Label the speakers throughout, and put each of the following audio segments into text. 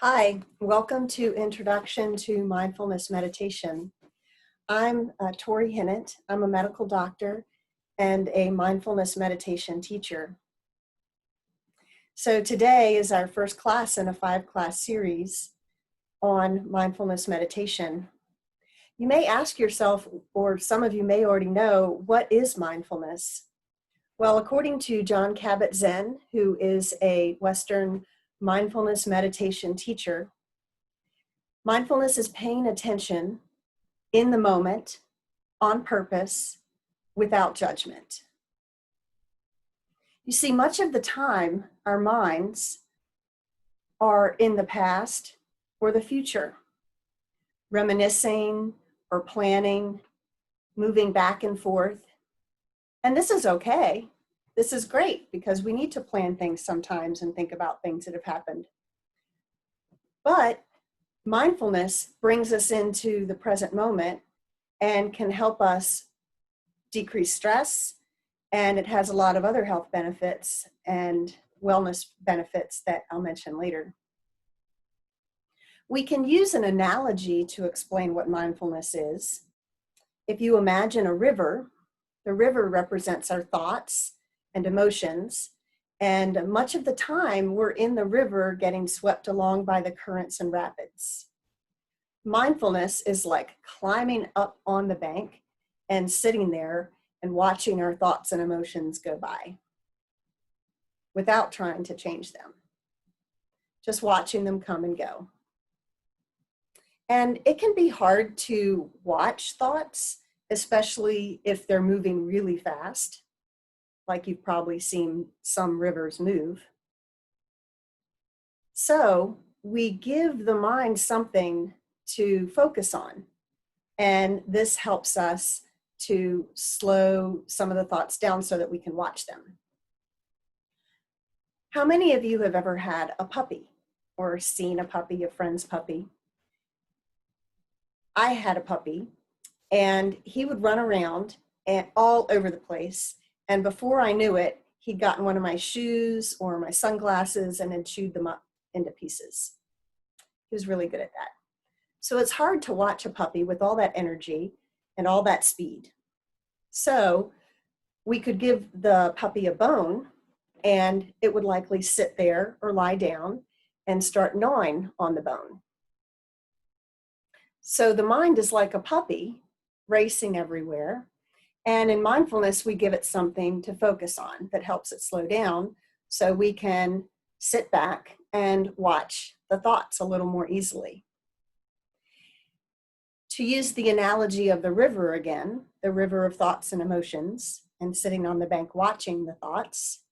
Speaker 1: Hi, welcome to Introduction to Mindfulness Meditation. I'm Tori Hinnant. I'm a medical doctor and a mindfulness meditation teacher. So today is our first class in a 5-class series on mindfulness meditation. You may ask yourself, or some of you may already know, what is mindfulness? Well, according to Jon Kabat-Zinn, who is a Western mindfulness meditation teacher, mindfulness is paying attention in the moment, on purpose, without judgment. You see, much of the time, our minds are in the past or the future, reminiscing or planning, moving back and forth. And this is okay. This is great because we need to plan things sometimes and think about things that have happened. But mindfulness brings us into the present moment and can help us decrease stress, and it has a lot of other health benefits and wellness benefits that I'll mention later. We can use an analogy to explain what mindfulness is. If you imagine a river, the river represents our thoughts and emotions, and much of the time we're in the river getting swept along by the currents and rapids. Mindfulness is like climbing up on the bank and sitting there and watching our thoughts and emotions go by without trying to change them, just watching them come and go. And it can be hard to watch thoughts, especially if they're moving really fast, like you've probably seen some rivers move. So we give the mind something to focus on, and this helps us to slow some of the thoughts down so that we can watch them. How many of you have ever had a puppy or seen a puppy, a friend's puppy? I had a puppy, and he would run around and all over the place, and before I knew it, he'd gotten one of my shoes or my sunglasses and had chewed them up into pieces. He was really good at that. So it's hard to watch a puppy with all that energy and all that speed. So we could give the puppy a bone, and it would likely sit there or lie down and start gnawing on the bone. So the mind is like a puppy racing everywhere. And in mindfulness, we give it something to focus on that helps it slow down so we can sit back and watch the thoughts a little more easily. To use the analogy of the river again, the river of thoughts and emotions, and sitting on the bank watching the thoughts,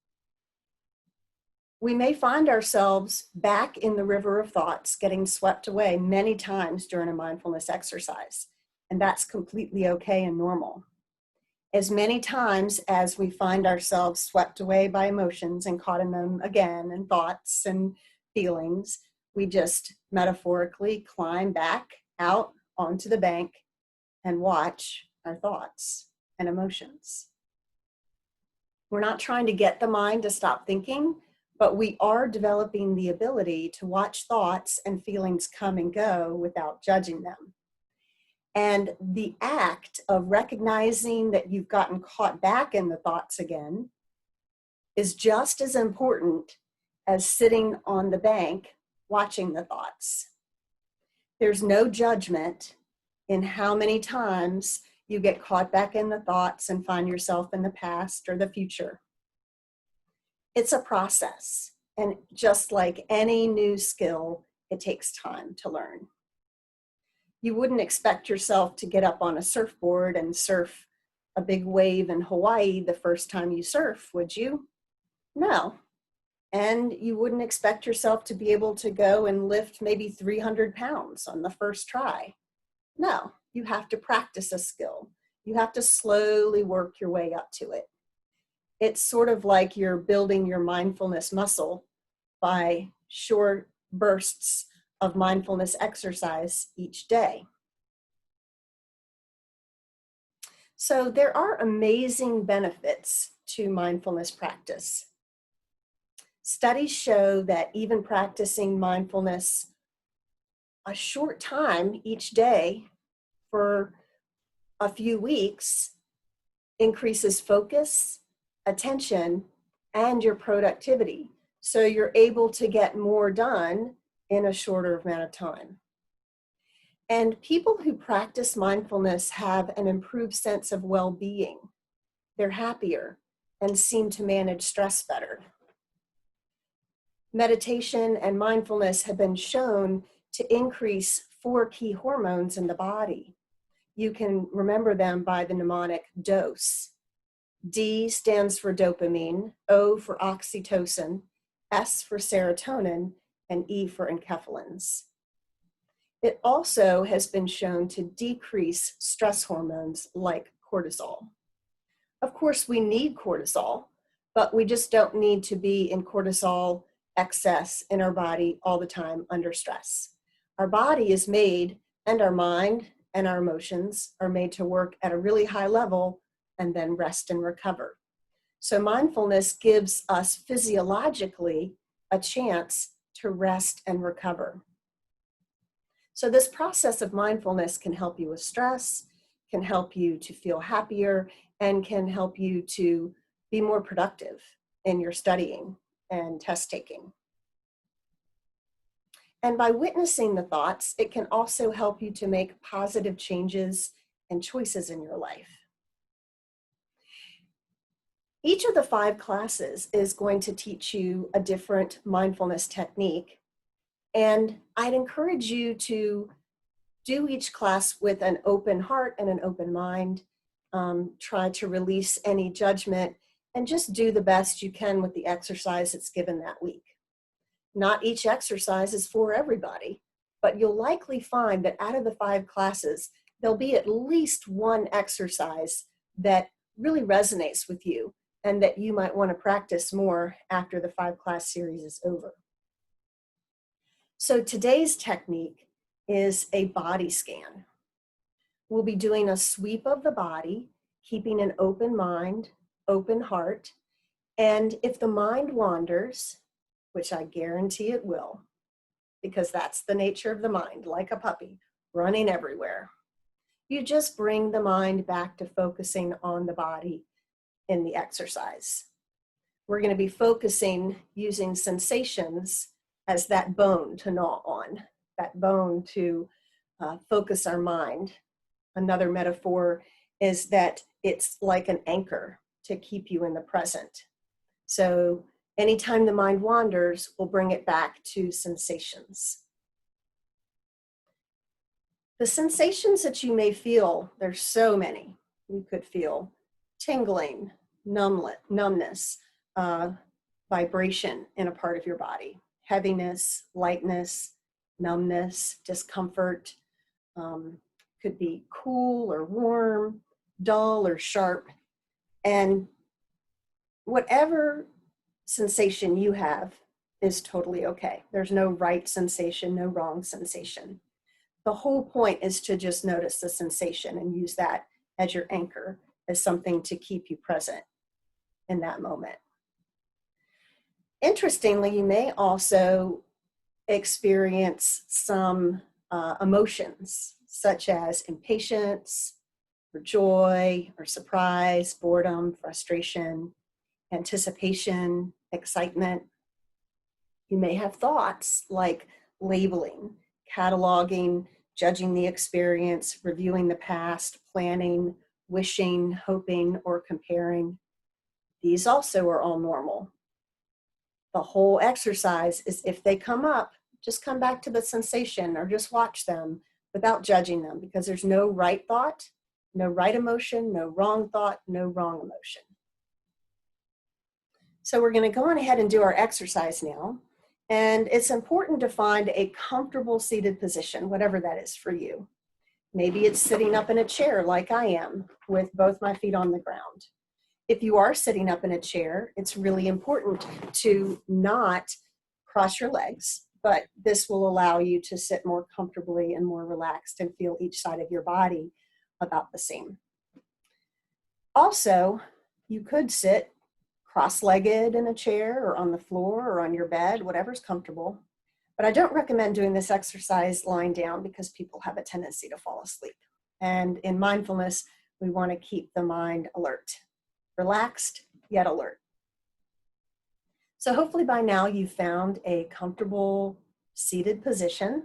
Speaker 1: we may find ourselves back in the river of thoughts getting swept away many times during a mindfulness exercise, and that's completely okay and normal. As many times as we find ourselves swept away by emotions and caught in them again, and thoughts and feelings, we just metaphorically climb back out onto the bank and watch our thoughts and emotions. We're not trying to get the mind to stop thinking, but we are developing the ability to watch thoughts and feelings come and go without judging them. And the act of recognizing that you've gotten caught back in the thoughts again is just as important as sitting on the bank watching the thoughts. There's no judgment in how many times you get caught back in the thoughts and find yourself in the past or the future. It's a process, and just like any new skill, it takes time to learn. You wouldn't expect yourself to get up on a surfboard and surf a big wave in Hawaii the first time you surf, would you? No. And you wouldn't expect yourself to be able to go and lift maybe 300 pounds on the first try. No, you have to practice a skill. You have to slowly work your way up to it. It's sort of like you're building your mindfulness muscle by short bursts of mindfulness exercise each day. So there are amazing benefits to mindfulness practice. Studies show that even practicing mindfulness a short time each day for a few weeks increases focus, attention, and your productivity. So you're able to get more done in a shorter amount of time. And people who practice mindfulness have an improved sense of well-being. They're happier and seem to manage stress better. Meditation and mindfulness have been shown to increase 4 key hormones in the body. You can remember them by the mnemonic DOSE. D stands for dopamine, O for oxytocin, S for serotonin, and E for enkephalins. It also has been shown to decrease stress hormones like cortisol. Of course, we need cortisol, but we just don't need to be in cortisol excess in our body all the time under stress. Our body is made, and our mind and our emotions are made to work at a really high level and then rest and recover. So mindfulness gives us physiologically a chance to rest and recover. So this process of mindfulness can help you with stress, can help you to feel happier, and can help you to be more productive in your studying and test taking. And by witnessing the thoughts, it can also help you to make positive changes and choices in your life. Each of the 5 classes is going to teach you a different mindfulness technique. And I'd encourage you to do each class with an open heart and an open mind. Try to release any judgment and just do the best you can with the exercise that's given that week. Not each exercise is for everybody, but you'll likely find that out of the 5 classes, there'll be at least one exercise that really resonates with you and that you might want to practice more after the 5-class series is over. So today's technique is a body scan. We'll be doing a sweep of the body, keeping an open mind, open heart, and if the mind wanders, which I guarantee it will, because that's the nature of the mind, like a puppy, running everywhere, you just bring the mind back to focusing on the body in the exercise. We're going to be focusing using sensations as that bone to gnaw on, that bone to focus our mind. Another metaphor is that it's like an anchor to keep you in the present. So anytime the mind wanders, we'll bring it back to sensations. The sensations that you may feel, there's so many. You could feel tingling, numbness, vibration in a part of your body, heaviness, lightness, numbness, discomfort. Could be cool or warm, dull or sharp. And whatever sensation you have is totally okay. There's no right sensation, no wrong sensation. The whole point is to just notice the sensation and use that as your anchor, as something to keep you present in that moment. Interestingly, you may also experience some emotions, such as impatience, or joy, or surprise, boredom, frustration, anticipation, excitement. You may have thoughts like labeling, cataloging, judging the experience, reviewing the past, planning, wishing, hoping, or comparing. These also are all normal. The whole exercise is, if they come up, just come back to the sensation or just watch them without judging them, because there's no right thought, no right emotion, no wrong thought, no wrong emotion. So we're going to go on ahead and do our exercise now. And it's important to find a comfortable seated position, whatever that is for you. Maybe it's sitting up in a chair like I am, with both my feet on the ground. If you are sitting up in a chair, it's really important to not cross your legs, but this will allow you to sit more comfortably and more relaxed and feel each side of your body about the same. Also, you could sit cross-legged in a chair or on the floor or on your bed, whatever's comfortable. But I don't recommend doing this exercise lying down because people have a tendency to fall asleep. And in mindfulness, we want to keep the mind alert, relaxed yet alert. So hopefully by now you've found a comfortable seated position.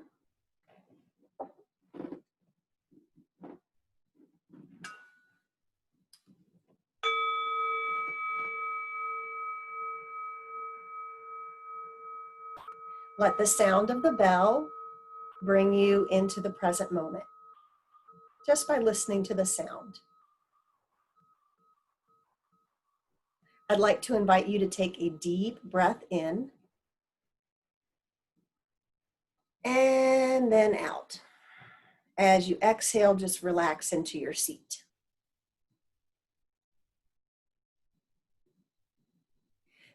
Speaker 1: Let the sound of the bell bring you into the present moment, just by listening to the sound. I'd like to invite you to take a deep breath in and then out. As you exhale, just relax into your seat.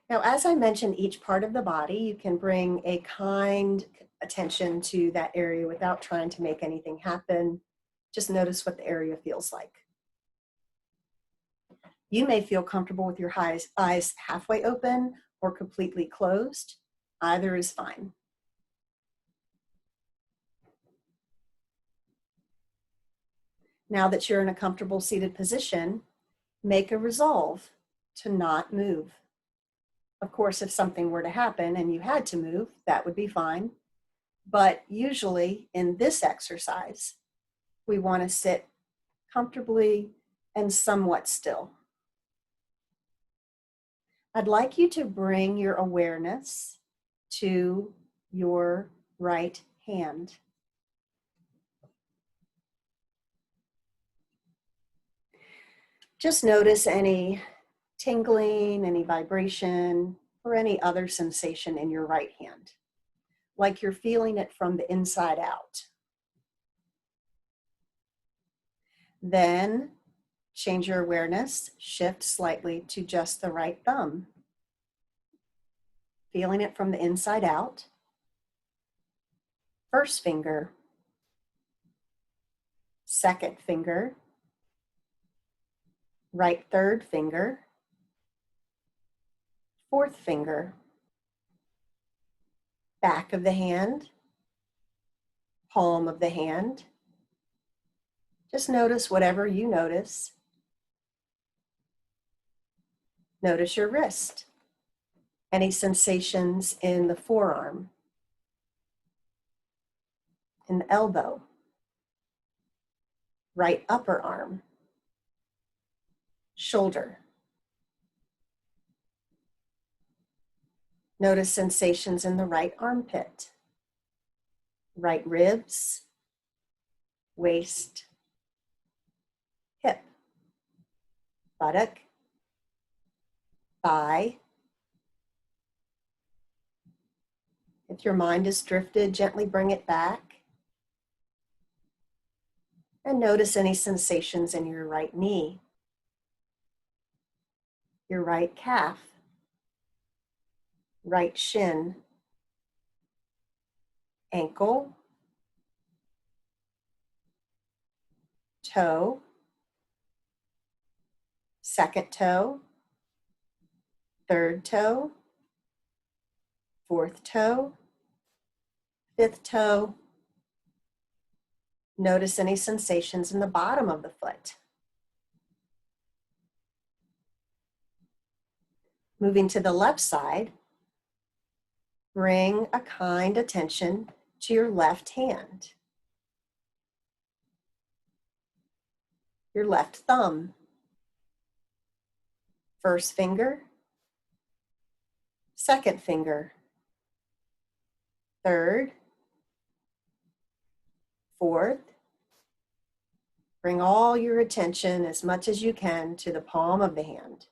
Speaker 1: Now, as I mentioned, each part of the body, you can bring a kind attention to that area without trying to make anything happen. Just notice what the area feels like. You may feel comfortable with your eyes halfway open or completely closed. Either is fine. Now that you're in a comfortable seated position, make a resolve to not move. Of course, if something were to happen and you had to move, that would be fine. But usually in this exercise, we want to sit comfortably and somewhat still. I'd like you to bring your awareness to your right hand. Just notice any tingling, any vibration, or any other sensation in your right hand, like you're feeling it from the inside out. Then change your awareness, shift slightly to just the right thumb, feeling it from the inside out. First finger, second finger, right third finger, fourth finger, back of the hand, palm of the hand. Just notice whatever you notice. Notice your wrist. Any sensations in the forearm, in the elbow, right upper arm, shoulder. Notice sensations in the right armpit, right ribs, waist, hip, buttock, thigh. If your mind is drifted, gently bring it back. And notice any sensations in your right knee, your right calf, right shin, ankle, toe, second toe, third toe, fourth toe, fifth toe. Notice any sensations in the bottom of the foot. Moving to the left side, bring a kind attention to your left hand, your left thumb, first finger, second finger, third, fourth. Bring all your attention as much as you can to the palm of the hand,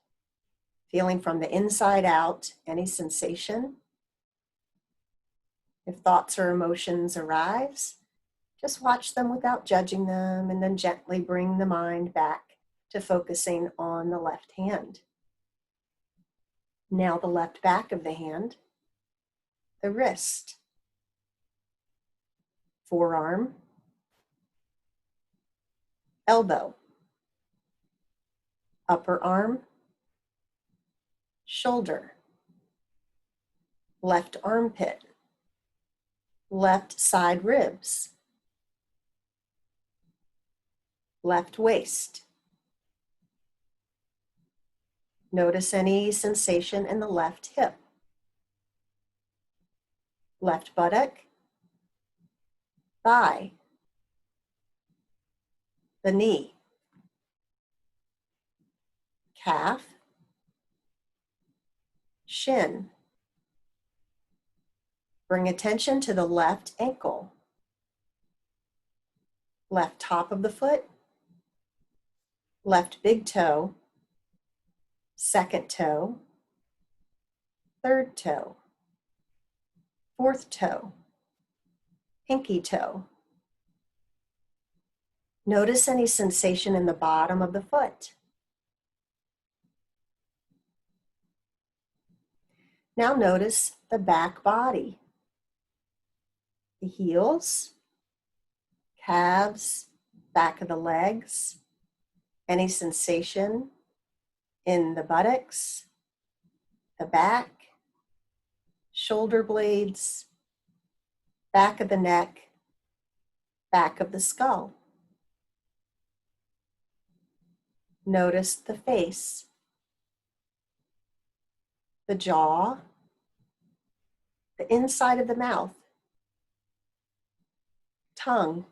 Speaker 1: feeling from the inside out any sensation. If thoughts or emotions arise, just watch them without judging them and then gently bring the mind back to focusing on the left hand. Now the left back of the hand, the wrist, forearm, elbow, upper arm, shoulder, left armpit, left side ribs, left waist. Notice any sensation in the left hip, left buttock, thigh, the knee, calf, shin. Bring attention to the left ankle, left top of the foot, left big toe, second toe, third toe, fourth toe, pinky toe. Notice any sensation in the bottom of the foot. Now notice the back body, the heels, calves, back of the legs, any sensation in the buttocks, the back, shoulder blades, back of the neck, back of the skull. Notice the face, the jaw, the inside of the mouth, tongue,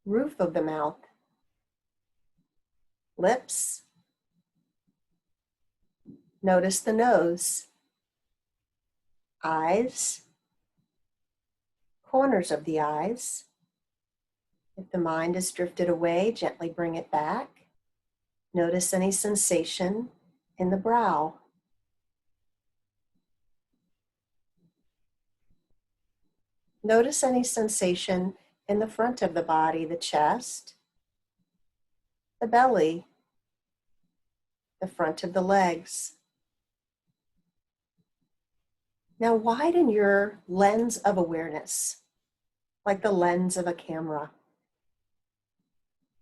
Speaker 1: roof of the mouth, lips. Notice the nose, eyes, corners of the eyes. If the mind has drifted away, gently bring it back. Notice any sensation in the brow. Notice any sensation in the front of the body, the chest, the belly, the front of the legs. Now widen your lens of awareness, like the lens of a camera.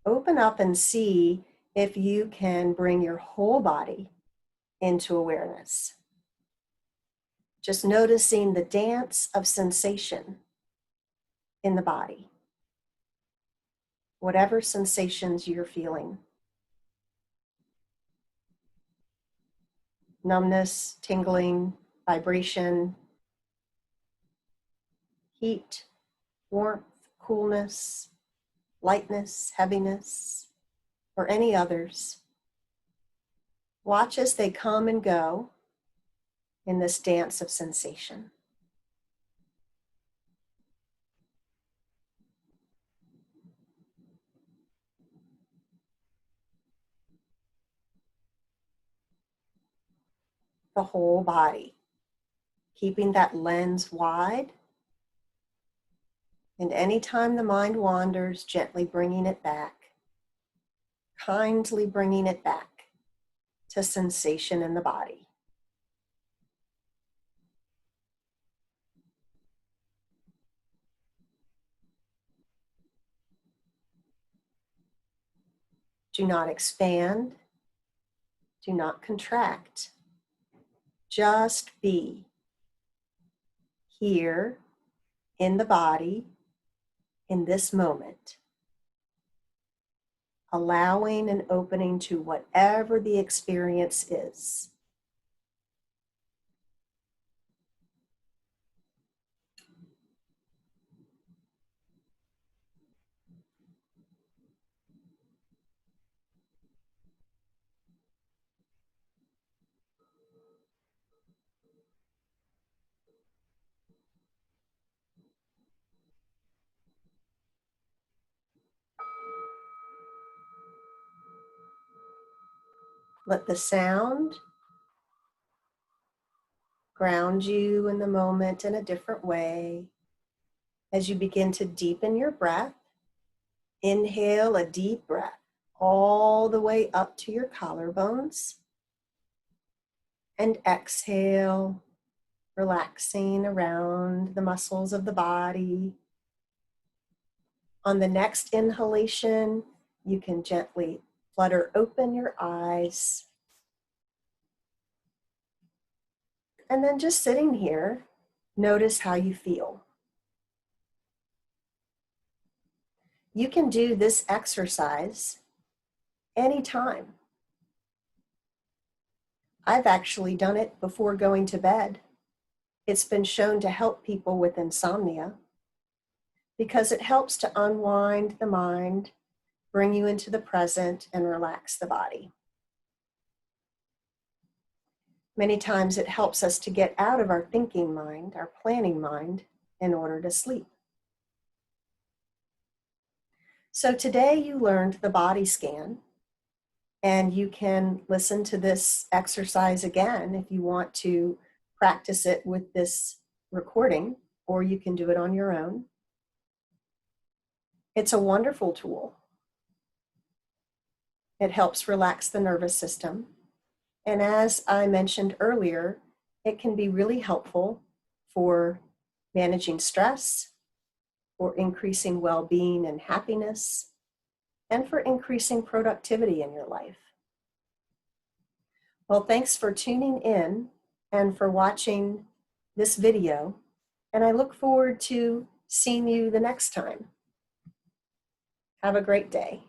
Speaker 1: Open up and see if you can bring your whole body into awareness. Just noticing the dance of sensation in the body, whatever sensations you're feeling. Numbness, tingling, vibration, heat, warmth, coolness, lightness, heaviness, or any others. Watch as they come and go in this dance of sensation. The whole body, keeping that lens wide. And anytime the mind wanders, gently bringing it back, kindly bringing it back to sensation in the body. Do not expand. Do not contract. Just be here in the body in this moment, allowing and opening to whatever the experience is. Let the sound ground you in the moment in a different way. As you begin to deepen your breath, inhale a deep breath all the way up to your collarbones, and exhale, relaxing around the muscles of the body. On the next inhalation, you can gently flutter open your eyes. And then just sitting here Notice how you feel. You can do this exercise anytime. I've actually done it before going to bed. It's been shown to help people with insomnia because it helps to unwind the mind, bring you into the present, and relax the body. Many times it helps us to get out of our thinking mind, our planning mind, in order to sleep. So today you learned the body scan, and you can listen to this exercise again if you want to practice it with this recording, or you can do it on your own. It's a wonderful tool. It helps relax the nervous system. And as I mentioned earlier, it can be really helpful for managing stress, for increasing well-being and happiness, and for increasing productivity in your life. Well, thanks for tuning in and for watching this video, and I look forward to seeing you the next time. Have a great day.